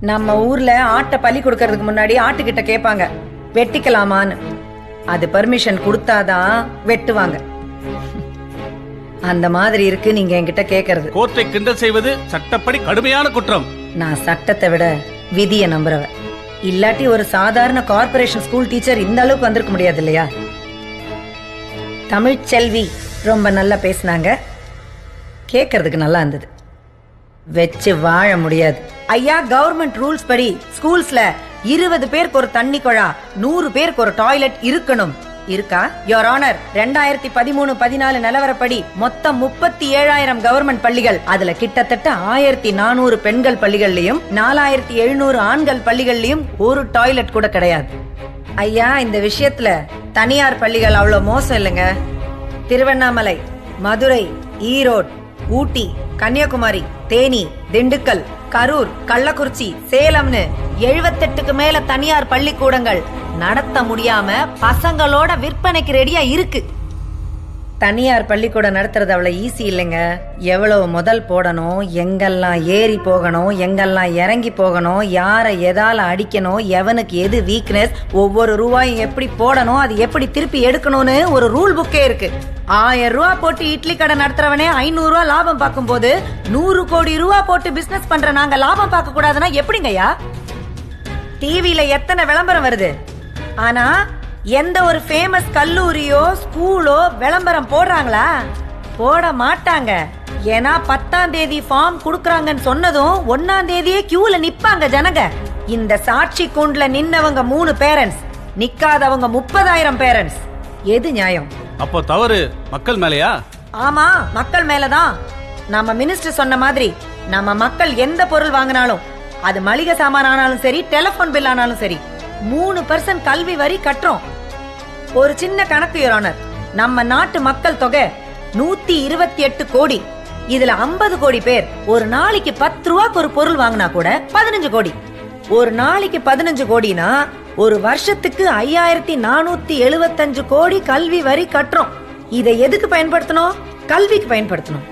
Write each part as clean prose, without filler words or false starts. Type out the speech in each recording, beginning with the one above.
நம்ம ஊர்ல ஆட்டை பலி கொடுக்கறதுக்கு முன்னாடி ஆட்டுக்கிட்ட கேட்பாங்க வெட்டிக்கலாமான்னு. அது பர்மிஷன் கொடுத்தாதான் வெட்டுவாங்க. அந்த மாதிரி இருக்கு நீங்க என்கிட்ட கேக்குறது. கோர்ட்டை கிண்டல் செய்வது சட்டப்படி கடுமையான குற்றம். நான் சட்டத்தை விட விதியை நம்புறவன். இல்லாட்டி ஒரு சாதாரண கார்ப்பரேஷன் ஸ்கூல் டீச்சர் இந்த அளவுக்கு வந்திருக்க முடியாது இல்லையா? தமிழ்ச்செல்வி ரொம்ப நல்லா பேசினாங்க, கேட்கறதுக்கு நல்லா இருந்தது. வச்சு வாழ முடியாது ஐயா. கவர்மெண்ட் ரூல்ஸ் படி ஸ்கூல்ஸ்ல 20 பேருக்கு ஒரு தண்ணி குழா, 100 பேருக்கு ஒரு டாய்லெட் இருக்கணும். இருக்கா? யோர் ஆனர், 2013-14 நிலவரப்படி மொத்தம் 37,000 கவர்மெண்ட் பள்ளிகள். அதுல கிட்டத்தட்ட 1400 பெண்கள் பள்ளிகள்லயும் 4700 ஆண்கள் பள்ளிகள்லயும் ஒரு டாய்லெட் கூட கிடையாது. ஐயா, இந்த விஷயத்துல தனியார் பள்ளிகள் அவ்வளவு மோசம் இல்லைங்க. திருவண்ணாமலை, மதுரை, ஈரோடு, ஊட்டி, கன்னியாகுமரி, தேனி, திண்டுக்கல், கரூர், கள்ளக்குறிச்சி, சேலம்னு 78க்கு மேல தனியார் பள்ளிக்கூடங்கள் நடத்த முடியாம பசங்களோட விற்பனைக்கு ரெடியா இருக்கு. தனியார் பள்ளிக்கூடம் நடத்துறது அவ்வளவு ஈஸி இல்லைங்க. எவ்வளவு முதல் போடணும், எங்கெல்லாம் ஏறி போகணும், எங்கெல்லாம் இறங்கி போகணும், யாரை எதால அடிக்கணும், எவனுக்கு எது வீக்னஸ், ஒவ்வொரு ரூபாயும் எப்படி போடணும், அது எப்படி திருப்பி எடுக்கணும்னு ஒரு ரூல் புக்கே இருக்கு. 1000 ரூபா போட்டு இட்லி கடை நடத்துறவனே 500 ரூபா லாபம் பார்க்கும் போது 100 கோடி ரூபா போட்டு பிசினஸ் பண்ற நாங்க லாபம் பார்க்க கூடாதுன்னா எப்படிங்கய்யா? டிவில எத்தனை விளம்பரம் வருது, ஆனா எந்த ஒரு ஃபேமஸ் கல்லூரியோ ஸ்கூலோ விளம்பரம் போடுறாங்களா? போட மாட்டாங்க. ஏன்னா 10ஆம் தேதி ஃபார்ம் குடுக்கறாங்கன்னு சொன்னதும் 1ஆம் தேதியே கியூல நிப்பாங்க ஜனங்க. இந்த சாட்சி கூண்டுல நின்னவங்க 3 பேரண்ட்ஸ், நிக்காதவங்க 30,000 பேரண்ட்ஸ். எது நியாயம்? அப்போ தவறு மக்கள் மேலையா? ஆமா, மக்கள் மேலதான். நம்ம மினிஸ்டர் சொன்ன மாதிரி நம்ம மக்கள் எந்த பொருள் வாங்கினாலும், அது மளிகை சாமான் ஆனாலும் சரி, டெலிபோன் பில் ஆனாலும் சரி, 3% கல்வி வரி கட்டுறோம். ஒரு சின்ன கணக்கு யுவர் ஆனர், நம்ம நாட்டு மக்கள் தொகை 128 கோடி. இதுல 50 கோடி பேர் ஒரு நாளைக்கு 10 ரூபாய்க்கு ஒரு பொருள் வாங்கினா கூட 15 கோடி. ஒரு நாளைக்கு 15 கோடினா ஒரு வருஷத்துக்கு 5475 கோடி கல்வி வரி கட்டுறோம். இதை எதுக்கு பயன்படுத்தணும்? கல்விக்கு பயன்படுத்தணும்.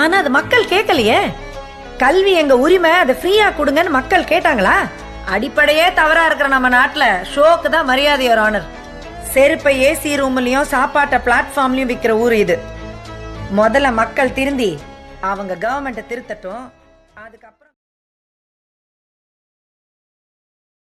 ஆனா அது மக்கள் கேட்கலையே. கல்வி எங்க உரிமை, அதை ஃப்ரீயா கொடுங்கன்னு மக்கள் கேட்டாங்களா? அடிப்படையே தவறா இருக்கிற நம்ம நாட்டுல ஷோக்கு தான் மரியாதை யுவர் ஆனர். செருப்பை ஏசி ரூம்லயும் சாப்பாட்டை பிளாட்ஃபார்ம்லயும் விற்கிற ஊர் இது. முதல்ல மக்கள் திருந்தி அவங்க கவர்மெண்ட்டை திருத்தட்டும், அதுக்கப்புறம்